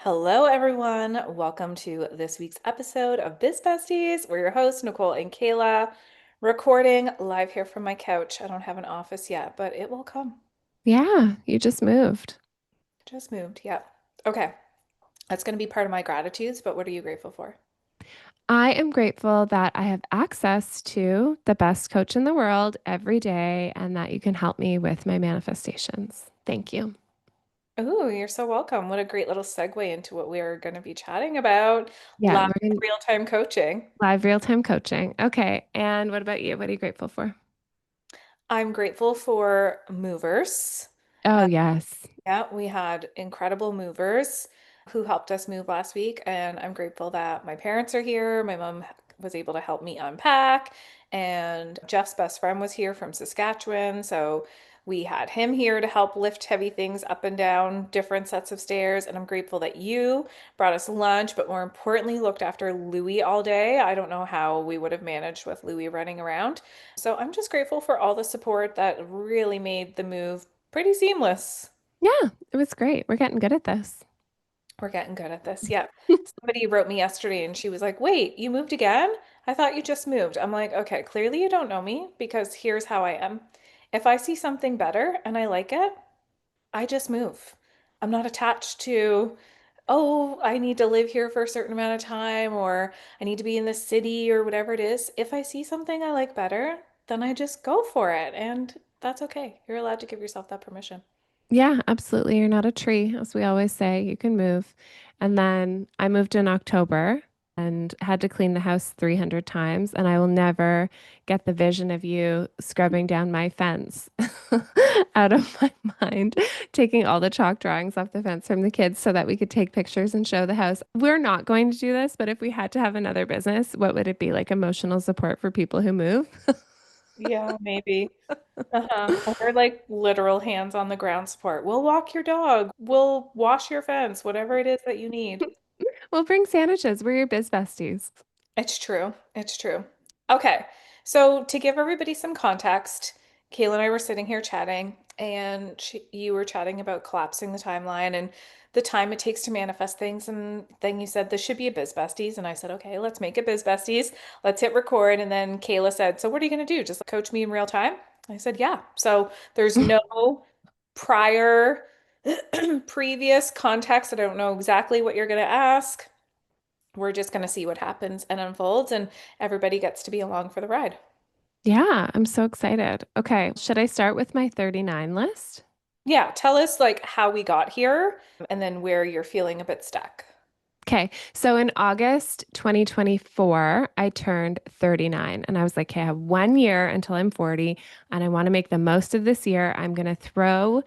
Hello, everyone. Welcome to this week's episode of Biz Besties. We're your hosts, Nicole and Kayla, recording live here from my couch. I don't have an office yet, but it will come. Yeah, you just moved. Just moved. Yep. Okay. That's going to be part of my gratitudes, but what are you grateful for? I am grateful that I have access to the best coach in the world every day and that you can help me with my manifestations. Thank you. Oh, you're so welcome. What a great little segue into what we're going to be chatting about Yeah, live we're in real-time coaching. live real-time coaching. Okay. And what about you? What are you grateful for? I'm grateful for movers. Oh, yes. Yeah, we had incredible movers who helped us move last week, and I'm grateful that my parents are here. My mom was able to help me unpack, and Jeff's best friend was here from Saskatchewan, so we had him here to help lift heavy things up and down different sets of stairs. And I'm grateful that you brought us lunch, but more importantly, looked after Louie all day. I don't know how we would have managed with Louie running around. So I'm just grateful for all the support that really made the move pretty seamless. Yeah, it was great. We're getting good at this. We're getting good at this. Yeah. Somebody wrote me yesterday and she was like, "Wait, you moved again? I thought you just moved." I'm like, "Okay, clearly you don't know me because here's how I am. If I see something better and I like it, I just move. I'm not attached to, oh, I need to live here for a certain amount of time or I need to be in the city or whatever it is. If I see something I like better, then I just go for it. And that's okay. You're allowed to give yourself that permission." Yeah, absolutely. You're not a tree, as we always say. You can move. And then I moved in October and had to clean the house 300 times. And I will never get the vision of you scrubbing down my fence out of my mind, taking all the chalk drawings off the fence from the kids so that we could take pictures and show the house. We're not going to do this, but if we had to have another business, what would it be? Like emotional support for people who move? Yeah, maybe. Uh-huh. Or like literal hands on the ground support. We'll walk your dog. We'll wash your fence, whatever it is that you need. We'll bring sandwiches. We're your biz besties. It's true. It's true. Okay. So to give everybody some context, Kayla and I were sitting here chatting, and you were chatting about collapsing the timeline and the time it takes to manifest things. And then you said this should be a biz besties. And I said, okay, let's make it biz besties. Let's hit record. And then Kayla said, so what are you going to do? Just coach me in real time? I said, yeah. So there's no prior previous context. I don't know exactly what you're going to ask. We're just going to see what happens and unfolds, and everybody gets to be along for the ride. Yeah, I'm so excited. Okay, should I start with my 39 list? Yeah, tell us like how we got here and then where you're feeling a bit stuck. Okay, so in August 2024, I turned 39 and I was like, okay, I have 1 year until I'm 40 and I want to make the most of this year. I'm going to throw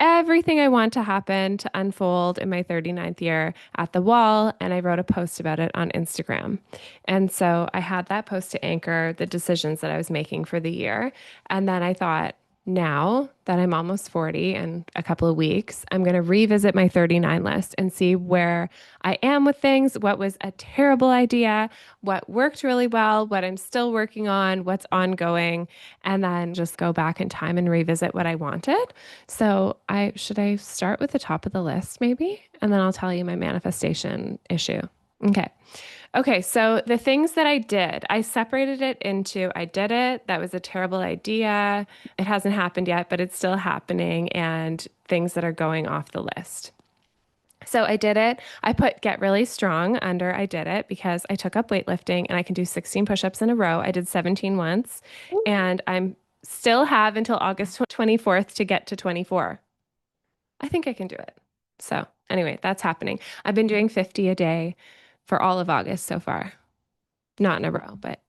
everything I want to happen to unfold in my 39th year at the wall. And I wrote a post about it on Instagram. And so I had that post to anchor the decisions that I was making for the year. And then I thought, now that I'm almost 40 and a couple of weeks, I'm going to revisit my 39 list and see where I am with things, what was a terrible idea, what worked really well, what I'm still working on, what's ongoing, and then just go back in time and revisit what I wanted. So I start with the top of the list maybe, and then I'll tell you my manifestation issue. Okay. Okay, so the things that I did, I separated it into I did it, that was a terrible idea. It hasn't happened yet, but it's still happening, and things that are going off the list. So I did it. I put get really strong under I did it because I took up weightlifting and I can do 16 push-ups in a row. I did 17 once, and I'm still have until August 24th to get to 24. I think I can do it. So, anyway, that's happening. I've been doing 50 a day for all of August so far. Not in a row, but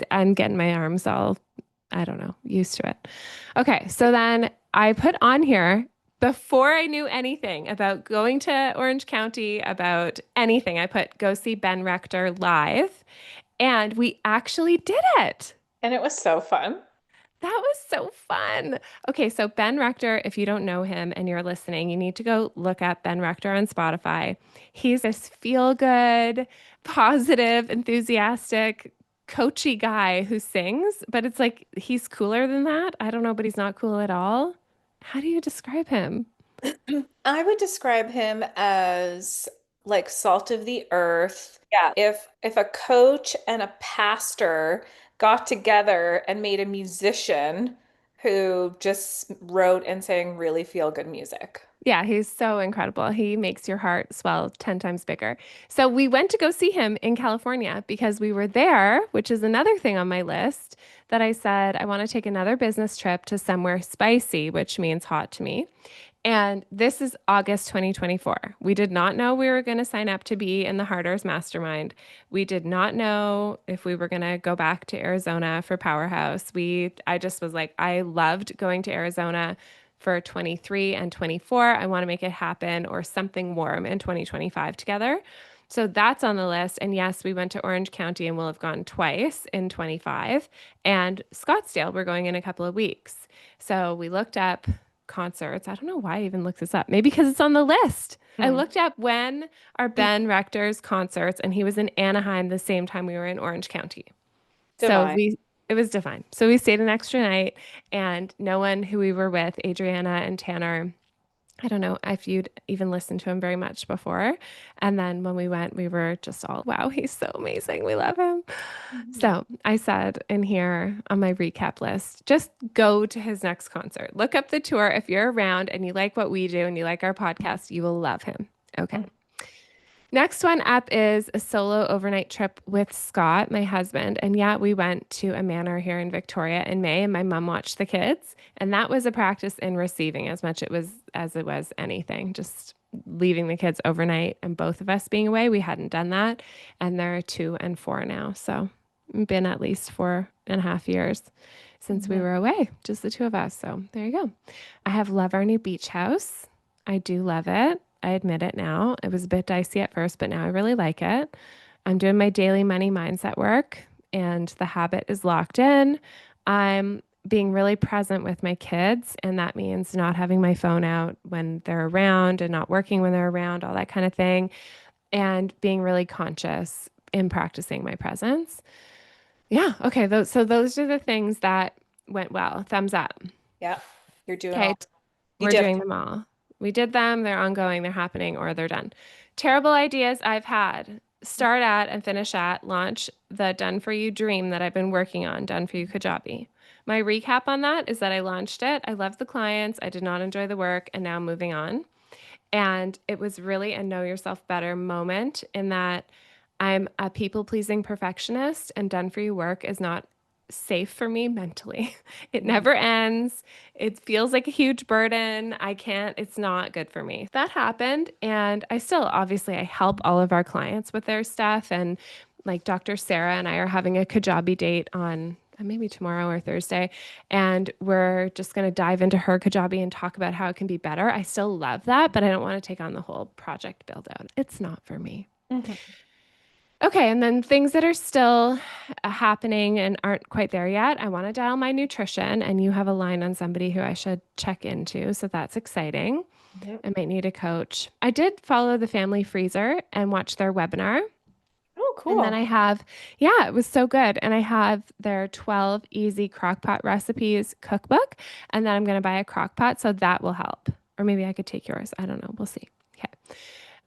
I'm getting my arms all, I don't know, used to it. Okay, so then I put on here before I knew anything about going to Orange County, about anything, I put go see Ben Rector live, and we actually did it. And it was so fun. That was so fun. Okay, so Ben Rector, if you don't know him and you're listening, you need to go look up Ben Rector on Spotify. He's this feel good, positive, enthusiastic, coachy guy who sings, but it's like he's cooler than that. I don't know, but he's not cool at all. How do you describe him? I would describe him as like salt of the earth. Yeah. If a coach and a pastor got together and made a musician who just wrote and sang really feel good music. Yeah, he's so incredible. He makes your heart swell 10 times bigger. So we went to go see him in California because we were there, which is another thing on my list that I said I want to take another business trip to somewhere spicy, which means hot to me. And this is August 2024. We did not know we were going to sign up to be in the Harders Mastermind. We did not know if we were going to go back to Arizona for Powerhouse. I just was like, I loved going to Arizona for 23 and 24. I want to make it happen or something warm in 2025 together. So that's on the list. And yes, we went to Orange County and we'll have gone twice in 25. And Scottsdale, we're going in a couple of weeks. So we looked up concerts. I don't know why I even looked this up. Maybe because it's on the list. I Hmm. looked up when are Ben Rector's concerts, and he was in Anaheim the same time we were in Orange County. So Divine. we it was divine. So we stayed an extra night, and no one who we were with, Adriana and Tanner, I don't know if you'd even listened to him very much before. And then when we went, we were just all, wow, he's so amazing. We love him. Mhm. So I said in here on my recap list, just go to his next concert. Look up the tour. If you're around and you like what we do and you like our podcast, you will love him. Okay. Mhm. Next one up is a solo overnight trip with Scott, my husband. And yeah, we went to a manor here in Victoria in May, and my mom watched the kids. And that was a practice in receiving as much as it was anything. Just leaving the kids overnight and both of us being away. We hadn't done that. And they're 2 and 4 now. So been at least 4.5 years since we Mhm. were away, just the two of us. So there you go. I have love our new beach house. I do love it. I admit it now. It was a bit dicey at first, but now I really like it. I'm doing my daily money mindset work and the habit is locked in. I'm being really present with my kids, and that means not having my phone out when they're around and not working when they're around, all that kind of thing, and being really conscious in practicing my presence. Yeah, okay, those are the things that went well. Thumbs up. Yeah. You're doing Okay, all. You we're did. doing them all. We did them, they're ongoing, they're happening, or they're done. Terrible ideas I've had. Start at and finish at launch the Done For You dream that I've been working on, Done For You Kajabi. My recap on that is that I launched it. I love the clients. I did not enjoy the work, and now I'm moving on. And it was really a know yourself better moment in that I'm a people pleasing perfectionist, and done for you work is not safe for me mentally. It Mhm. never ends. It feels like a huge burden. I can't, it's not good for me. That happened. And I still, obviously, I help all of our clients with their stuff. And like Dr. Sarah and I are having a Kajabi date on maybe tomorrow or Thursday. And we're just going to dive into her Kajabi and talk about how it can be better. I still love that, but I don't want to take on the whole project build out. It's not for me. Mhm. Okay, and then things that are still happening and aren't quite there yet. I want to dial my nutrition, and you have a line on somebody who I should check into. So that's exciting. Mhm. I might need a coach. I did follow the Family Freezer and watch their webinar. Oh, And then cool. I have, yeah, it was so good. And I have their 12 easy crockpot recipes cookbook. And then I'm going to buy a crockpot. So that will help. Or maybe I could take yours. I don't know. We'll see. Okay.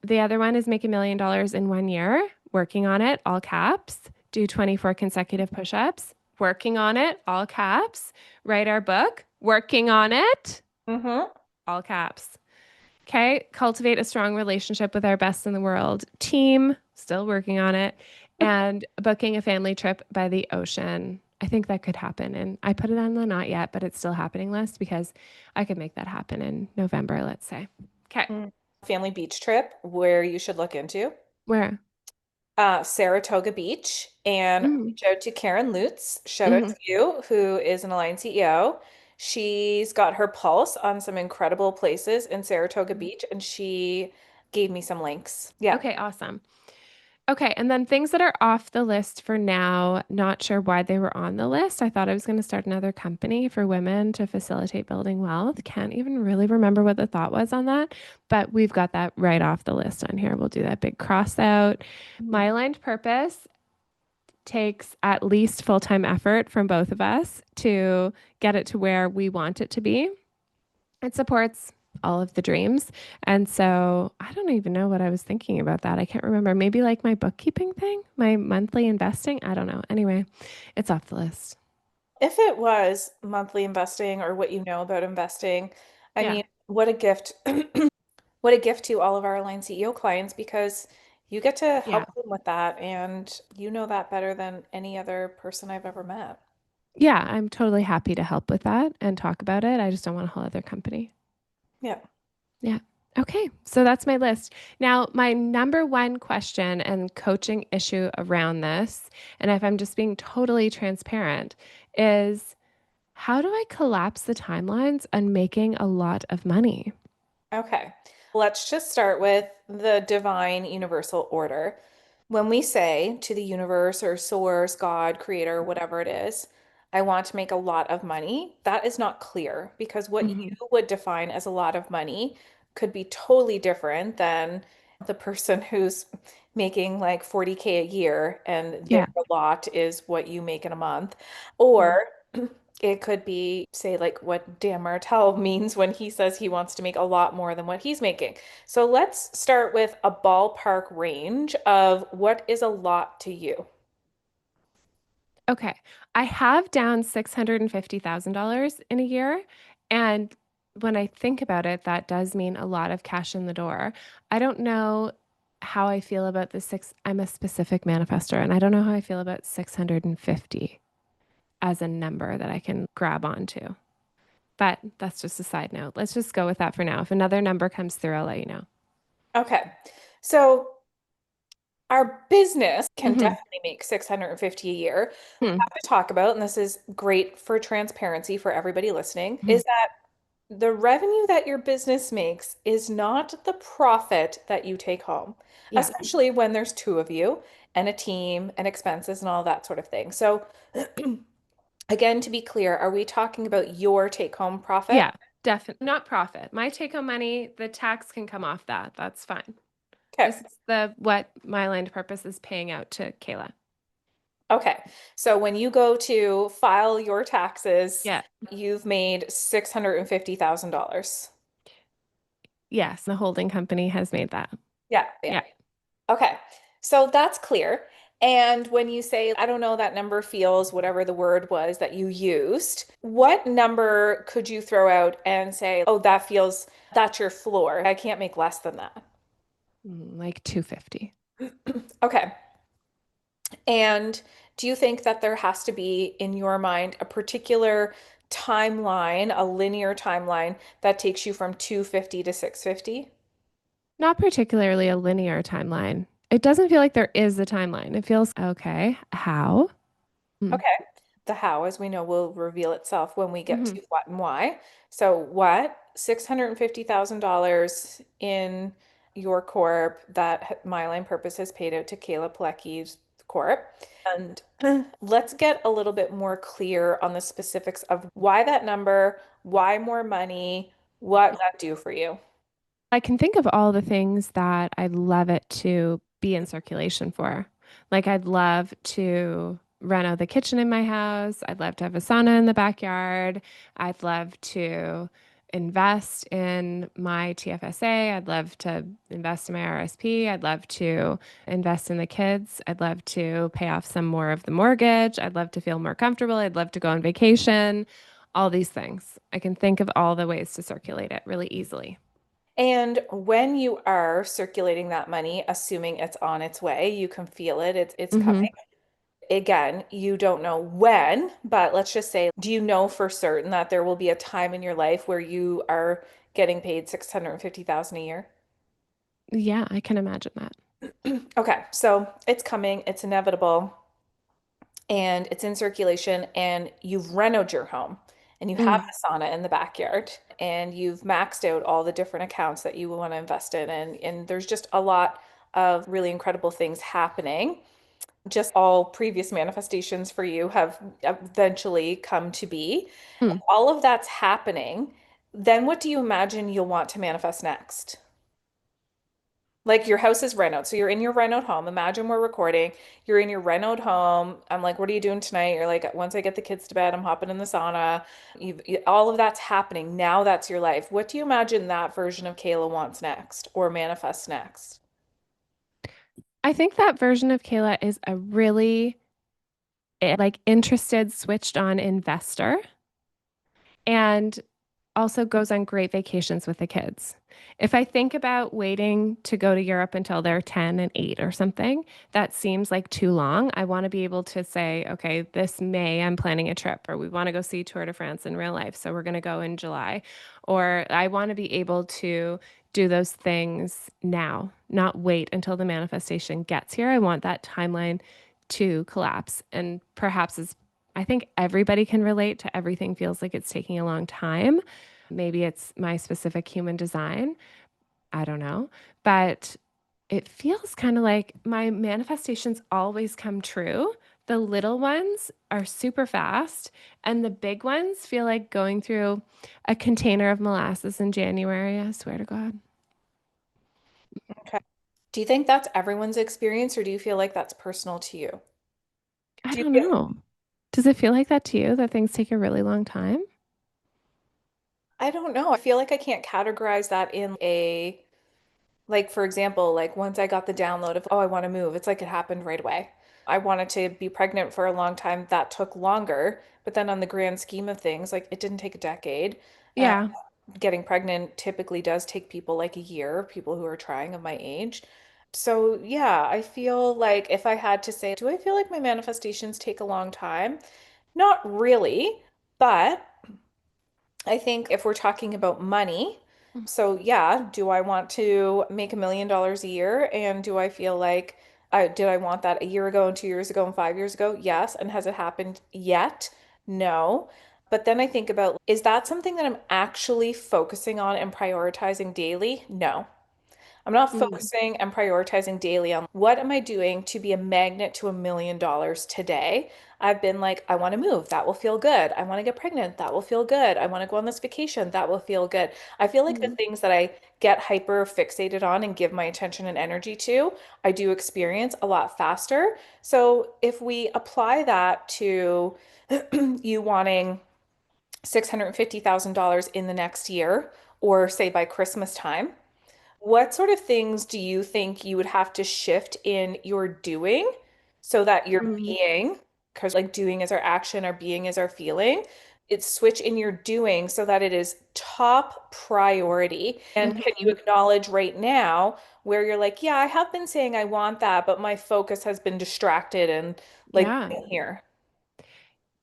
The other one is make $1 million in 1 year, working on it, all caps, do 24 consecutive push ups, working on it, all caps, write our book, working on it, Mm-hmm. all caps. Okay. Cultivate a strong relationship with our best in the world team, still working on it, and booking a family trip by the ocean. I think that could happen. And I put it on the not yet, but it's still happening list because I could make that happen in November, let's say. Okay. Family beach trip where you should look into. Where? Saratoga Beach and Mm, reach out to Karen Lutz. Shout out hmm. to you, who is an Align CEO. She's got her pulse on some incredible places in Saratoga Beach, and she gave me some links. Yeah. Okay, awesome. Okay, and then things that are off the list for now, not sure why they were on the list. I thought I was going to start another company for women to facilitate building wealth. Can't even really remember what the thought was on that, but we've got that right off the list on here. We'll do that big cross out. My Mhm. aligned purpose takes at least full-time effort from both of us to get it to where we want it to be. It supports. all of the dreams. And so I don't even know what I was thinking about that. I can't remember. Maybe like my bookkeeping thing, my monthly investing. I don't know. Anyway, it's off the list. If it was monthly investing or what you know about investing, I Yeah. mean, what a gift. What a gift to all of our Align CEO clients because you get to Yeah. help them with that and you know that better than any other person I've ever met. Yeah. I'm totally happy to help with that and talk about it. I just don't want a whole other company. Yeah. Yeah. Okay. So that's my list. Now, my number one question and coaching issue around this, and if I'm just being totally transparent, is how do I collapse the timelines on making a lot of money? Okay. Let's just start with the divine universal order. When we say to the universe or source, God, creator, whatever it is, I want to make a lot of money, that is not clear because what you Hmm. would define as a lot of money could be totally different than the person who's making like 40K a year and their Yeah. lot is what you make in a month. Mm. Or it could be, say, like what Dan Martell means when he says he wants to make a lot more than what he's making. So let's start with a ballpark range of what is a lot to you. Okay. I have down $650,000 in a year. And when I think about it, that does mean a lot of cash in the door. I don't know how I feel about the six. I'm a specific manifestor, and I don't know how I feel about 650 as a number that I can grab onto. But that's just a side note. Let's just go with that for now. If another number comes through, I'll let you know. Okay. So our business can Hmm. definitely make 650 a year. We Hmm. have to talk about, and this is great for transparency for everybody listening, Hmm. is that the revenue that your business makes is not the profit that you take home, Yeah. especially when there's two of you and a team and expenses and all that sort of thing. So, again, to be clear, are we talking about your take home profit? Yeah. Definitely not profit. My take home money, the tax can come off that. That's fine. Okay. This is the what my land purpose is paying out to Kayla. Okay. So, when you go to file your taxes, Yeah. you've made $650,000. Yes, the holding company has made that. Yeah. Yeah. Yeah. Okay. So that's clear. And when you say, I don't know, that number feels whatever the word was that you used, what number could you throw out and say, oh, that feels, that's your floor. I can't make less than that. Like 250. Okay. And do you think that there has to be, in your mind, a particular timeline, a linear timeline that takes you from 250 to 650? Not particularly a linear timeline. It doesn't feel like there is a timeline. It feels okay. How? Mm-hmm. Okay. The how, as we know, will reveal itself when we get Mm-hmm. to what and why. So, what? $650,000 in your corp that Myline Purpose has paid out to Kayla Pilecki's corp. And let's get a little bit more clear on the specifics of why that number, why more money, what that do for you. I can think of all the things that I'd love it to be in circulation for. Like, I'd love to reno the kitchen in my house. I'd love to have a sauna in the backyard. I'd love to invest in my TFSA. I'd love to invest in my RSP. I'd love to invest in the kids. I'd love to pay off some more of the mortgage. I'd love to feel more comfortable. I'd love to go on vacation. All these things. I can think of all the ways to circulate it really easily. And when you are circulating that money, assuming it's on its way, you can feel it, it's Hmm. coming. Again, you don't know when, but let's just say, do you know for certain that there will be a time in your life where you are getting paid 650,000 a year? Yeah, I can imagine that. Okay, so it's coming, it's inevitable, and it's in circulation, and you've renoed your home, and you have Mm, a sauna in the backyard, and you've maxed out all the different accounts that you want to invest in, and there's just a lot of really incredible things happening. Just all previous manifestations for you have eventually come to be. mm. All of that's happening. Then what do you imagine you'll want to manifest next? Like your house is reno. So you're in your reno home. Imagine we're recording. You're in your reno home. I'm like, what are you doing tonight? You're like, once I get the kids to bed, I'm hopping in the sauna. All of that's happening. Now that's your life. What do you imagine that version of Kayla wants next or manifests next? I think that version of Kayla is a really like interested, switched on investor and also goes on great vacations with the kids. If I think about waiting to go to Europe until they're 10 and 8 or something, that seems like too long. I want to be able to say, okay, this May I'm planning a trip, or we want to go see Tour de France in real life. So we're going to go in July. Or I want to be able to do those things now, not wait until the manifestation gets here. I want that timeline to collapse. And perhaps as I think everybody can relate to everything feels like it's taking a long time. Maybe it's my specific human design. I don't know. But it feels kind of like my manifestations always come true. The little ones are super fast, and the big ones feel like going through a container of molasses in January. I swear to God. Okay. Do you think that's everyone's experience, or do you feel like that's personal to you? I Do you don't feel, know. Does it feel like that to you, that things take a really long time? I don't know. I feel like I can't categorize that in a, like, for example, like once I got the download of, oh, I want to move, it's like it happened right away. I wanted to be pregnant for a long time. That took longer. But then on the grand scheme of things, like it didn't take a decade. Uh, Yeah. Getting pregnant typically does take people like a year, people who are trying of my age. So, yeah, I feel like if I had to say, do I feel like my manifestations take a long time? Not really, but I think if we're talking about money, so yeah, do I want to make $1 million a year? And do I feel like did I want that a year ago and 2 years ago and 5 years ago? Yes. And has it happened yet? No. But then I think about, is that something that I'm actually focusing on and prioritizing daily? No. I'm not Mm. focusing and prioritizing daily on what am I doing to be a magnet to $1 million today. I've been like, I want to move. That will feel good. I want to get pregnant. That will feel good. I want to go on this vacation. That will feel good. I feel like the Mm. things that I get hyper fixated on and give my attention and energy to, I do experience a lot faster. So if we apply that to you wanting $650,000 in the next year, or say by Christmas time, what sort of things do you think you would have to shift in your doing so that your Mm. being, because like doing is our action, our being is our feeling, it's switch in your doing so that it is top priority? And can you Mhm. acknowledge right now where you're like, yeah, I have been saying I want that, but my focus has been distracted and like Yeah. here.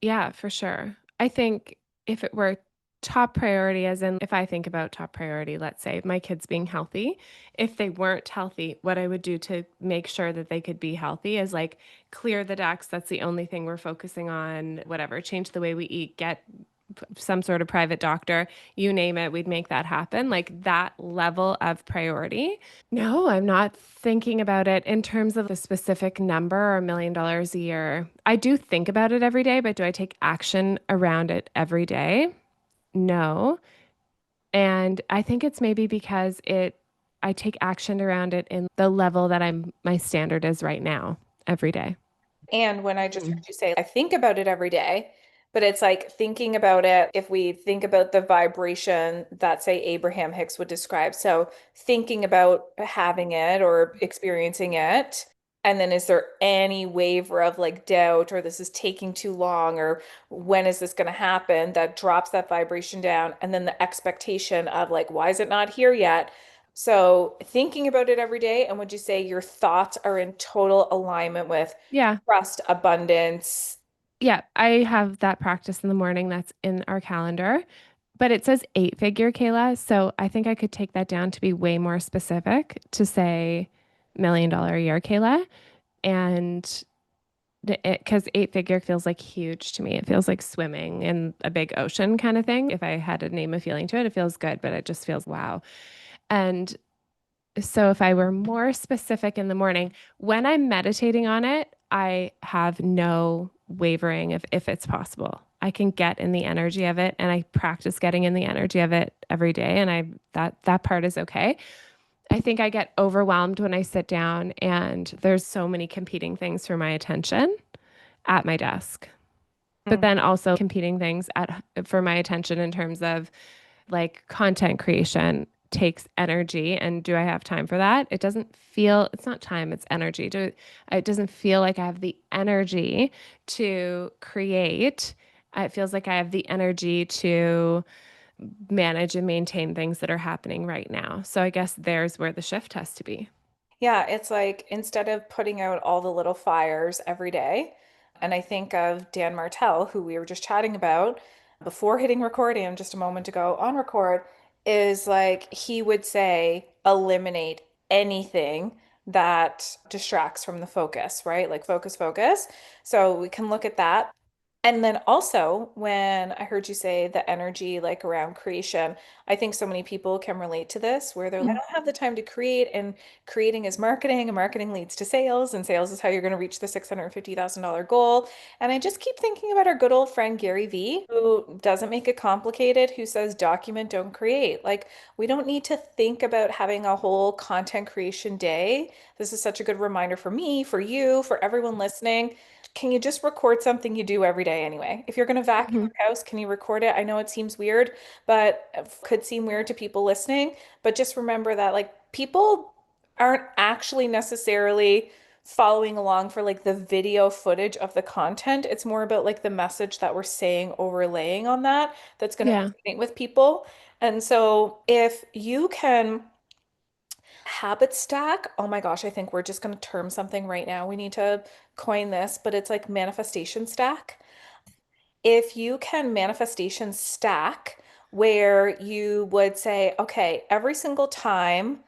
Yeah, for sure. I think if it were top priority, as in if I think about top priority, let's say my kids being healthy, if they weren't healthy, what I would do to make sure that they could be healthy is like clear the decks. That's the only thing we're focusing on, whatever, change the way we eat, get some sort of private doctor, you name it, we'd make that happen. Like that level of priority. No, I'm not thinking about it in terms of a specific number or $1 million a year. I do think about it every day, but do I take action around it every day? No. And I think it's maybe because I take action around it in the level that my standard is right now every day. And when I just heard Mhm. you say, I think about it every day, but it's like thinking about it, if we think about the vibration that, say, Abraham Hicks would describe. So thinking about having it or experiencing it. And then is there any waver of like doubt or this is taking too long or when is this going to happen that drops that vibration down? And then the expectation of like, why is it not here yet? So thinking about it every day, and would you say your thoughts are in total alignment with Yeah. trust, abundance? Yeah, I have that practice in the morning that's in our calendar, but it says 8 figure, Kayla. So I think I could take that down to be way more specific to say $1 million a year, Kayla. And because 8 figure feels like huge to me. It feels like swimming in a big ocean kind of thing. If I had to name a feeling to it, it feels good, but it just feels wow. And so if I were more specific in the morning, when I'm meditating on it, I have no wavering if it's possible. I can get in the energy of it and I practice getting in the energy of it every day and I that part is okay. I think I get overwhelmed when I sit down and there's so many competing things for my attention at my desk. But Mm. then also competing things at for my attention in terms of like content creation takes energy, and do I have time for that? It doesn't feel, it's not time, it's energy. It doesn't feel like I have the energy to create. It feels like I have the energy to manage and maintain things that are happening right now. So I guess there's where the shift has to be. Yeah, it's like instead of putting out all the little fires every day, and I think of Dan Martell, who we were just chatting about before hitting recording just a moment ago on record, is like he would say eliminate anything that distracts from the focus, right? Like focus, focus. So we can look at that. And then also, when I heard you say the energy like around creation, I think so many people can relate to this where they're like, I don't have the time to create, and creating is marketing, and marketing leads to sales, and sales is how you're going to reach the $650,000 goal. And I just keep thinking about our good old friend Gary Vee, who doesn't make it complicated, who says document, don't create. Like, we don't need to think about having a whole content creation day. This is such a good reminder for me, for you, for everyone listening. Can you just record something you do every day anyway? If you're going to vacuum Mhm. your house, can you record it? I know it seems weird, but could seem weird to people listening. But just remember that like people aren't actually necessarily following along for like the video footage of the content. It's more about like the message that we're saying overlaying on that that's going to Yeah. resonate with people. And so if you can habit stack, oh my gosh, I think we're just going to term something right now. We need to coin this, but it's like manifestation stack. If you can manifestation stack where you would say, okay, every single time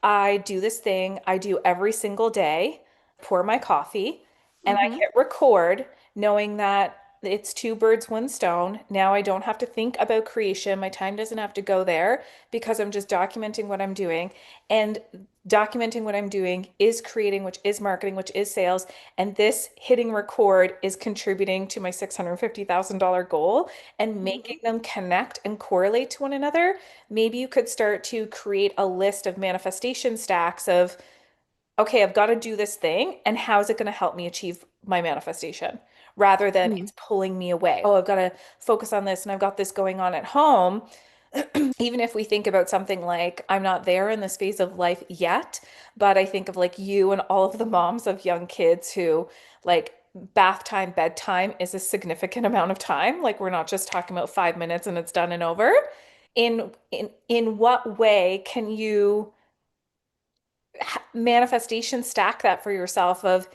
I do this thing, I do every single day, pour my coffee, and I Hmm. hit record, knowing that it's two birds, one stone. Now I don't have to think about creation. My time doesn't have to go there because I'm just documenting what I'm doing. And documenting what I'm doing is creating, which is marketing, which is sales. And this hitting record is contributing to my $650,000 goal and making them connect and correlate to one another. Maybe you could start to create a list of manifestation stacks of, okay, I've got to do this thing, and how is it going to help me achieve my manifestation? Rather than Hmm. it's pulling me away. Oh, I've got to focus on this and I've got this going on at home. Even if we think about something like, I'm not there in this phase of life yet, but I think of like you and all of the moms of young kids who like bath time, bedtime is a significant amount of time. Like we're not just talking about 5 minutes and it's done and over. In what way can you manifestation stack that for yourself of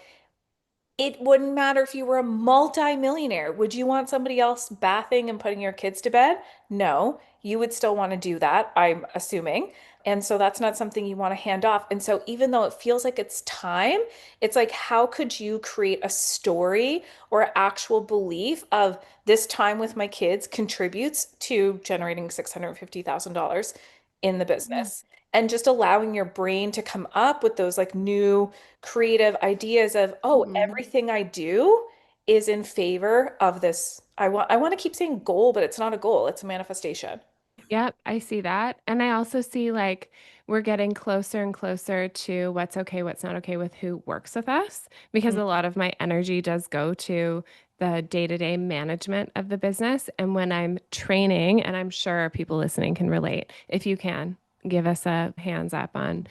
it wouldn't matter if you were a multi-millionaire. Would you want somebody else bathing and putting your kids to bed? No, you would still want to do that, I'm assuming. And so that's not something you want to hand off. And so even though it feels like it's time, it's like, how could you create a story or actual belief of this time with my kids contributes to generating $650,000 in the business? And just allowing your brain to come up with those like new creative ideas of, oh, Hmm. everything I do is in favor of this. I want to keep saying goal, but it's not a goal, it's a manifestation. Yep, I see that. And I also see like we're getting closer and closer to what's okay, what's not okay with who works with us, because Mm. a lot of my energy does go to the day-to-day management of the business. And when I'm training, and I'm sure people listening can relate, if you can, give us a hands up on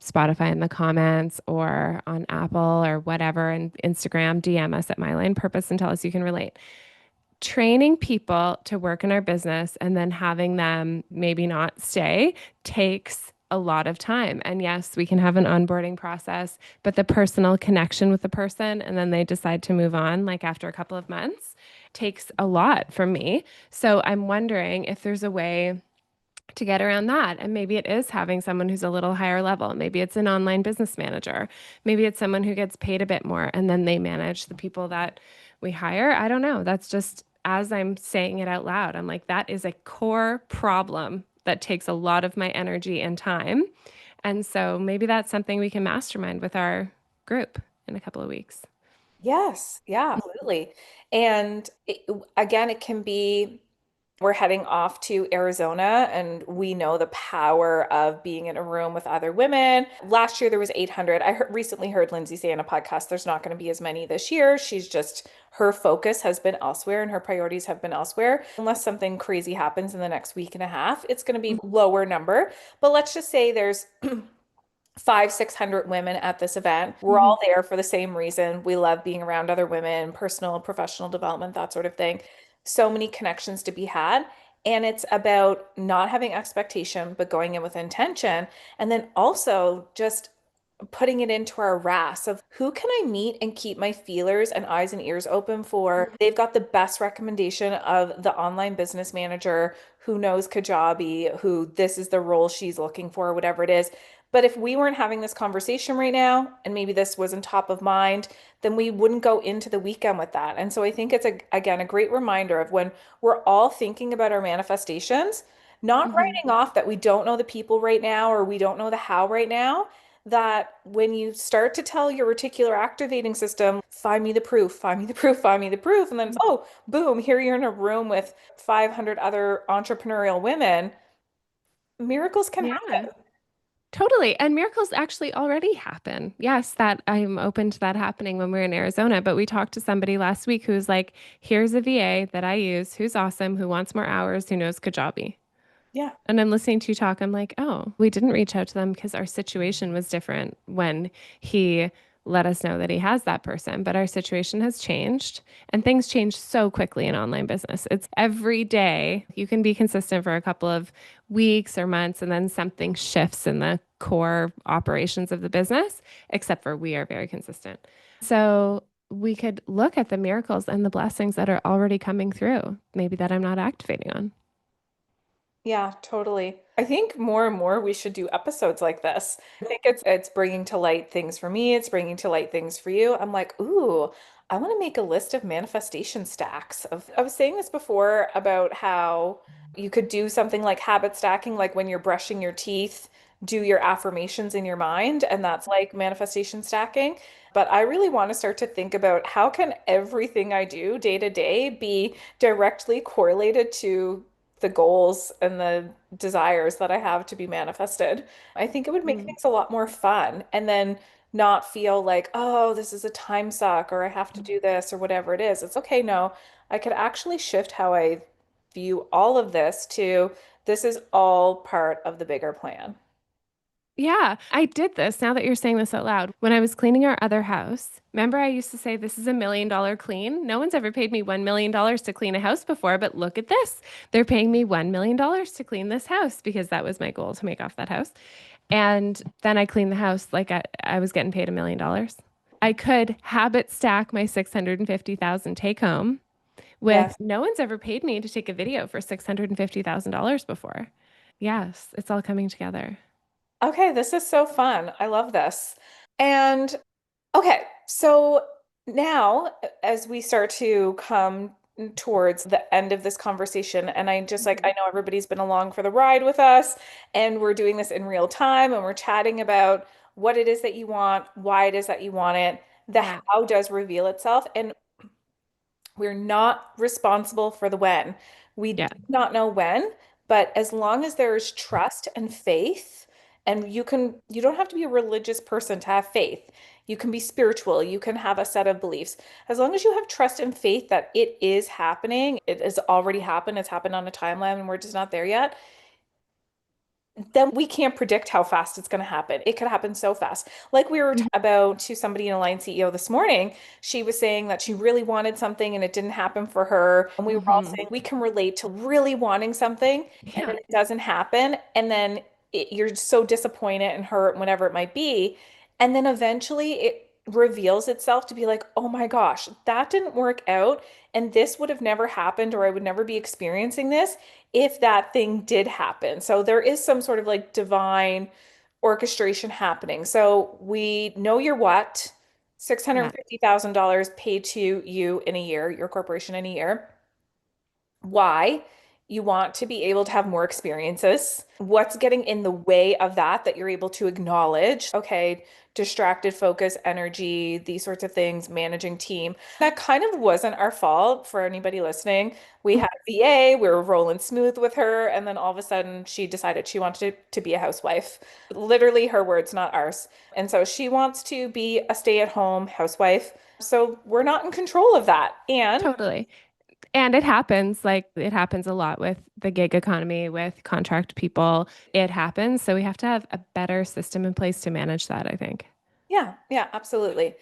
Spotify in the comments or on Apple or whatever, and Instagram, DM us at My Line Purpose and tell us you can relate. Training people to work in our business and then having them maybe not stay takes a lot of time. And yes, we can have an onboarding process, but the personal connection with the person and then they decide to move on like after a couple of months takes a lot from me. So I'm wondering if there's a way to get around that. And maybe it is having someone who's a little higher level. Maybe it's an online business manager. Maybe it's someone who gets paid a bit more and then they manage the people that we hire. I don't know. That's just as I'm saying it out loud. I'm like, that is a core problem that takes a lot of my energy and time. And so maybe that's something we can mastermind with our group in a couple of weeks. Yes, yeah, absolutely. And again, it can be. We're heading off to Arizona, and we know the power of being in a room with other women. Last year there was 800. Recently heard Lindsay say in a podcast there's not going to be as many this year. She's just her focus has been elsewhere and her priorities have been elsewhere. Unless something crazy happens in the next week and a half, it's going to be lower number. But let's just say there's five, 600 women at this event. We're Mhm. all there for the same reason. We love being around other women, personal, professional development, that sort of thing. So many connections to be had. And it's about not having expectation, but going in with intention. And then also just putting it into our RAS of who can I meet and keep my feelers and eyes and ears open for. They've got the best recommendation of the online business manager who knows Kajabi, who this is the role she's looking for, whatever it is. But if we weren't having this conversation right now, and maybe this wasn't top of mind, then we wouldn't go into the weekend with that. And so I think it's again a great reminder of when we're all thinking about our manifestations, not Mhm. writing off that we don't know the people right now or we don't know the how right now, that when you start to tell your reticular activating system, find me the proof, find me the proof, find me the proof, and then it's, oh, boom, here you're in a room with 500 other entrepreneurial women, miracles can Yeah. happen. Totally. And miracles actually already happen. Yes, that I'm open to that happening when we're in Arizona. But we talked to somebody last week who's like, here's a VA that I use who's awesome, who wants more hours, who knows Kajabi. Yeah. And I'm listening to you talk. I'm like, oh, we didn't reach out to them because our situation was different when he let us know that he has that person. But our situation has changed and things change so quickly in online business. It's every day. You can be consistent for a couple of weeks or months, and then something shifts in the core operations of the business, except for we are very consistent. So we could look at the miracles and the blessings that are already coming through, maybe that I'm not activating on. Yeah, totally. I think more and more we should do episodes like this. I think it's bringing to light things for me, it's bringing to light things for you. I'm like, "Ooh, I want to make a list of manifestation stacks of." I was saying this before about how you could do something like habit stacking, like when you're brushing your teeth, do your affirmations in your mind, and that's like manifestation stacking. But I really want to start to think about how can everything I do day to day be directly correlated to the goals and the desires that I have to be manifested. I think it would make Mm. things a lot more fun and then not feel like, oh, this is a time suck or I have to do this or whatever it is. It's okay, no, I could actually shift how I view all of this to this is all part of the bigger plan. Yeah, I did this now that you're saying this out loud. When I was cleaning our other house, remember I used to say this is $1 million clean? No one's ever paid me $1 million to clean a house before, but look at this. They're paying me $1 million to clean this house because that was my goal to make off that house. And then I cleaned the house like I was getting paid $1 million. I could habit stack my 650,000 take home with Yes. no one's ever paid me to take a video for $650,000 before. Yes, it's all coming together. Okay, this is so fun. I love this. And okay, so now as we start to come towards the end of this conversation, and I just like, I Mhm. know everybody's been along for the ride with us, and we're doing this in real time, and we're chatting about what it is that you want, why it is that you want it. The Yeah. how does reveal itself, and we're not responsible for the when. We Yeah. do not know when, but as long as there is trust and faith, and you don't have to be a religious person to have faith. You can be spiritual, you can have a set of beliefs. As long as you have trust and faith that it is happening, it has already happened, it's happened on a timeline and we're just not there yet, then we can't predict how fast it's going to happen. It could happen so fast. Like we were talking Mhm. about to somebody in Align CEO this morning, she was saying that she really wanted something and it didn't happen for her. And we were all Mhm. saying we can relate to really wanting something and then Yeah. it doesn't happen. And then you're so disappointed and hurt, whatever it might be. And then eventually it reveals itself to be like, oh my gosh, that didn't work out. And this would have never happened, or I would never be experiencing this if that thing did happen. So there is some sort of like divine orchestration happening. So we know your what, Yeah. $650,000 paid to you in a year, your corporation in a year. Why? You want to be able to have more experiences. What's getting in the way of that you're able to acknowledge? Okay, distracted focus, energy, these sorts of things, managing team. That kind of wasn't our fault for anybody listening. We had a VA, we were rolling smooth with her, and then all of a sudden she decided she wanted to be a housewife. Literally her words, not ours. And so she wants to be a stay-at-home housewife. So we're not in control of that. And Totally. And it happens, like it happens a lot with the gig economy, with contract people. It happens. So we have to have a better system in place to manage that, I think. yeah, yeah, absolutely.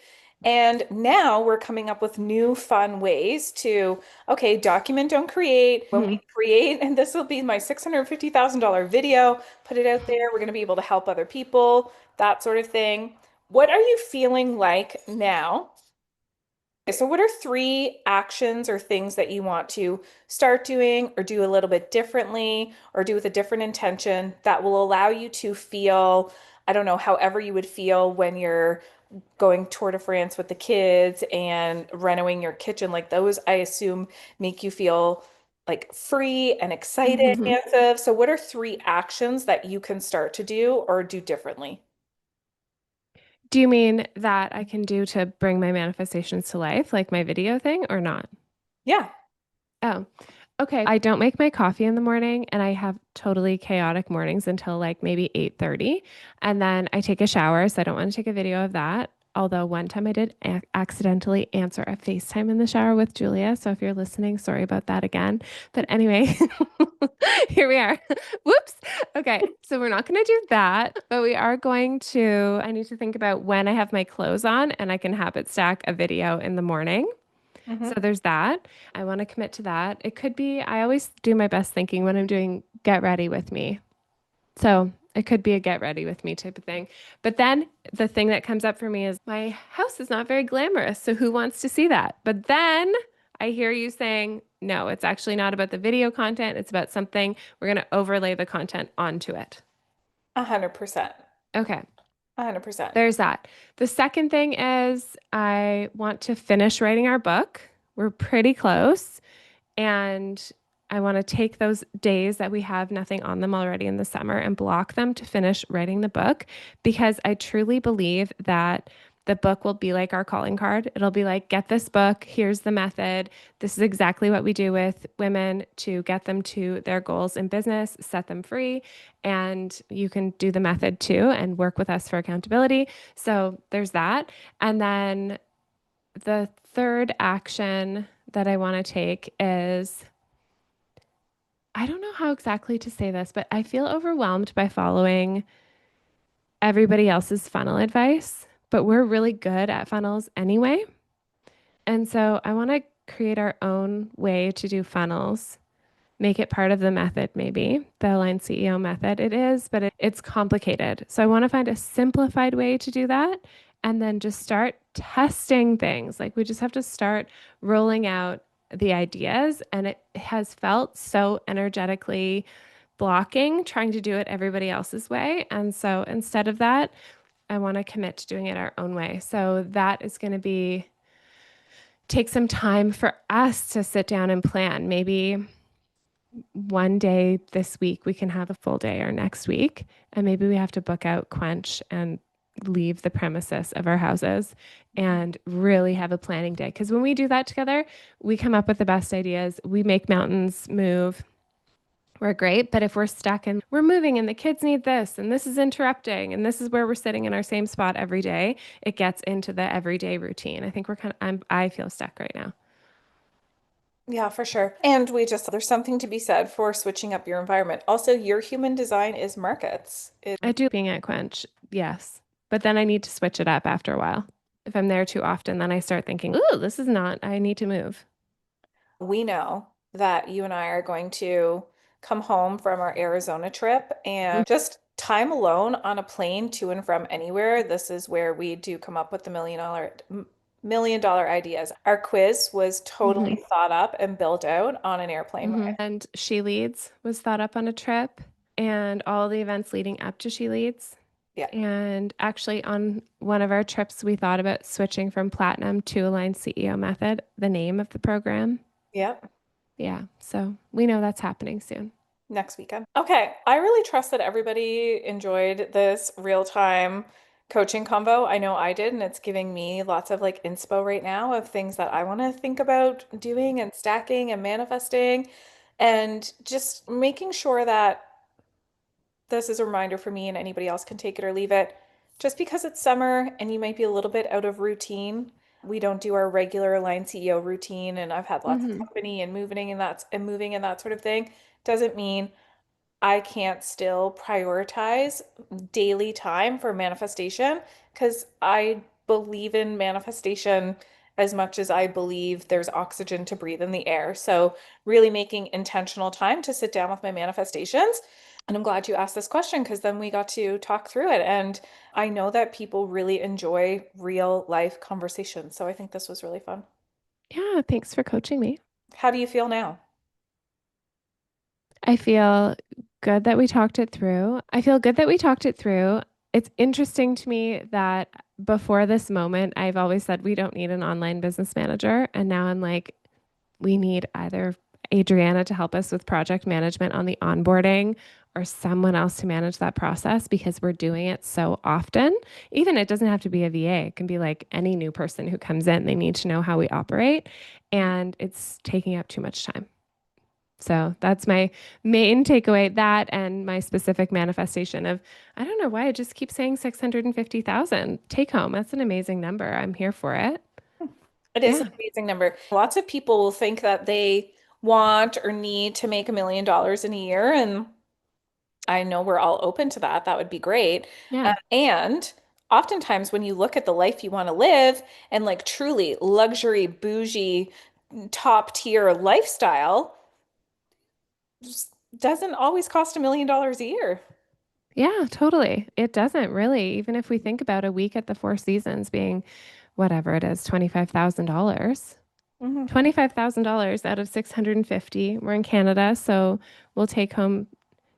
And now we're coming up with new fun ways to, okay, document, don't create. When we Mhm. create, and this will be my $650,000 video, put it out there. We're going to be able to help other people, that sort of thing. What are you feeling like now? So, what are three actions or things that you want to start doing or do a little bit differently or do with a different intention that will allow you to feel, I don't know, however you would feel when you're going Tour de France with the kids and renovating your kitchen? Like those, I assume, make you feel like free and excited, Mhm. expansive. So, what are three actions that you can start to do or do differently? Do you mean that I can do to bring my manifestations to life, like my video thing, or not? Yeah. Oh, okay. I don't make my coffee in the morning and I have totally chaotic mornings until like maybe 8:30. And then I take a shower, so I don't want to take a video of that. Although one time I did accidentally answer a FaceTime in the shower with Julia. So if you're listening, sorry about that again. But anyway, here we are. Whoops. Okay. So we're not going to do that, but we are going to, I need to think about when I have my clothes on and I can habit stack a video in the morning. So Hmm. there's that. I want to commit to that. It could be, I always do my best thinking when I'm doing get ready with me. So it could be a get ready with me type of thing. But then the thing that comes up for me is my house is not very glamorous. So who wants to see that? But then I hear you saying, no, it's actually not about the video content. It's about something. We're going to overlay the content onto it. 100%. Okay. 100%. There's that. The second thing is I want to finish writing our book. We're pretty close. And I want to take those days that we have nothing on them already in the summer and block them to finish writing the book because I truly believe that the book will be like our calling card. It'll be like, get this book. Here's the method. This is exactly what we do with women to get them to their goals in business, set them free. And you can do the method too and work with us for accountability. So there's that. And then the third action that I want to take is I don't know how exactly to say this, but I feel overwhelmed by following everybody else's funnel advice, but we're really good at funnels anyway. And so I want to create our own way to do funnels, make it part of the method, maybe the Align CEO method. It is, but it's complicated. So I want to find a simplified way to do that and then just start testing things. Like we just have to start rolling out the ideas. And it has felt so energetically blocking trying to do it everybody else's way. And so instead of that, I want to commit to doing it our own way. So that is going to be take some time for us to sit down and plan. Maybe one day this week we can have a full day or next week. And maybe we have to book out Quench and leave the premises of our houses and really have a planning day. Because when we do that together, we come up with the best ideas. We make mountains move. We're great. But if we're stuck and we're moving and the kids need this and this is interrupting and this is where we're sitting in our same spot every day, it gets into the everyday routine. I think we're kind of, I feel stuck right now. Yeah, for sure. And there's something to be said for switching up your environment. Also, your human design is markets. I do being at Quench, yes. But then I need to switch it up after a while. If I'm there too often, then I start thinking, ooh, this is not, I need to move. We know that you and I are going to come home from our Arizona trip and just time alone on a plane to and from anywhere. This is where we do come up with the million dollar ideas. Our quiz was Mm-hmm. totally thought up and built out on an airplane Mm-hmm. ride. And She Leads was thought up on a trip and all the events leading up to She Leads. Yeah. And actually, on one of our trips, we thought about switching from Platinum to Align CEO Method, the name of the program. Yep. Yeah. So we know that's happening soon. Next weekend. Okay, I really trust that everybody enjoyed this real-time coaching convo. I know I did, and it's giving me lots of like inspo right now of things that I want to think about doing and stacking and manifesting, and just making sure that this is a reminder for me and anybody else can take it or leave it. Just because it's summer and you might be a little bit out of routine, we don't do our regular line CEO routine, and I've had lots of Hmm. company and moving and that sort of thing, doesn't mean I can't still prioritize daily time for manifestation because I believe in manifestation as much as I believe there's oxygen to breathe in the air. So, really making intentional time to sit down with my manifestations. And I'm glad you asked this question because then we got to talk through it. And I know that people really enjoy real life conversations. So, I think this was really fun. Yeah. Thanks for coaching me. How do you feel now? I feel good that we talked it through. I feel good that we talked it through. It's interesting to me that before this moment, I've always said we don't need an online business manager. And now I'm like, we need either Adriana to help us with project management on the onboarding or someone else to manage that process because we're doing it so often. Even it doesn't have to be a VA, it can be like any new person who comes in, they need to know how we operate. And it's taking up too much time. So that's my main takeaway. That and my specific manifestation of, I don't know why I just keep saying 650,000 take home. That's an amazing number. I'm here for it. It is an Yeah. amazing number. Lots of people will think that they want or need to make $1 million in a year, and I know we're all open to that. That would be great. Yeah. And oftentimes, when you look at the life you want to live and like truly luxury, bougie, top tier lifestyle, just doesn't always cost $1 million a year. Yeah, totally. It doesn't really, even if we think about a week at the Four Seasons being whatever it is, $25,000. Mhm. $25,000 out of 650. We're in Canada, so we'll take home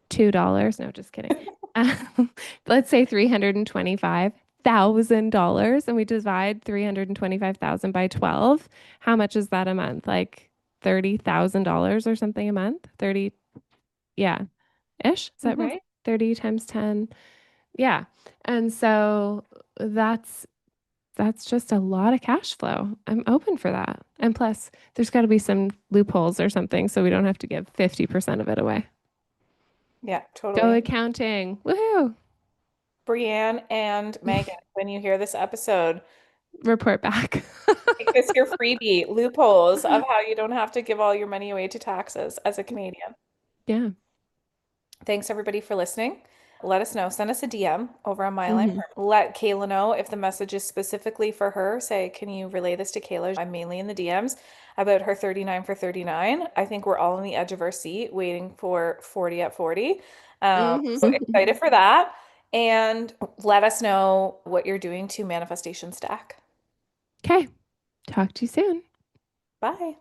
$2. No, just kidding. Um, let's say $325,000 and we divide 325,000 by 12. How much is that a month? Like $30,000 or something a month? 30, yeah, ish. Is that Mhm. right? 30 times 10. Yeah. And so that's that's just a lot of cash flow. I'm open for that. And plus, there's got to be some loopholes or something so we don't have to give 50% of it away. Yeah, Go totally. accounting. Woohoo. Brienne and Megan, when you hear this episode, Report back. make this your freebie loopholes of how you don't have to give all your money away to taxes as a Canadian. Yeah. Thanks everybody for listening. Let us know. Send us a DM over on My Line. Hmm. Let Kayla know if the message is specifically for her. Say, can you relay this to Kayla? I'm mainly in the DMs about her 39 for 39. I think we're all on the edge of our seat waiting for 40 at 40. So Hmm. excited for that. And let us know what you're doing to manifestation stack. Okay. Talk to you soon. Bye.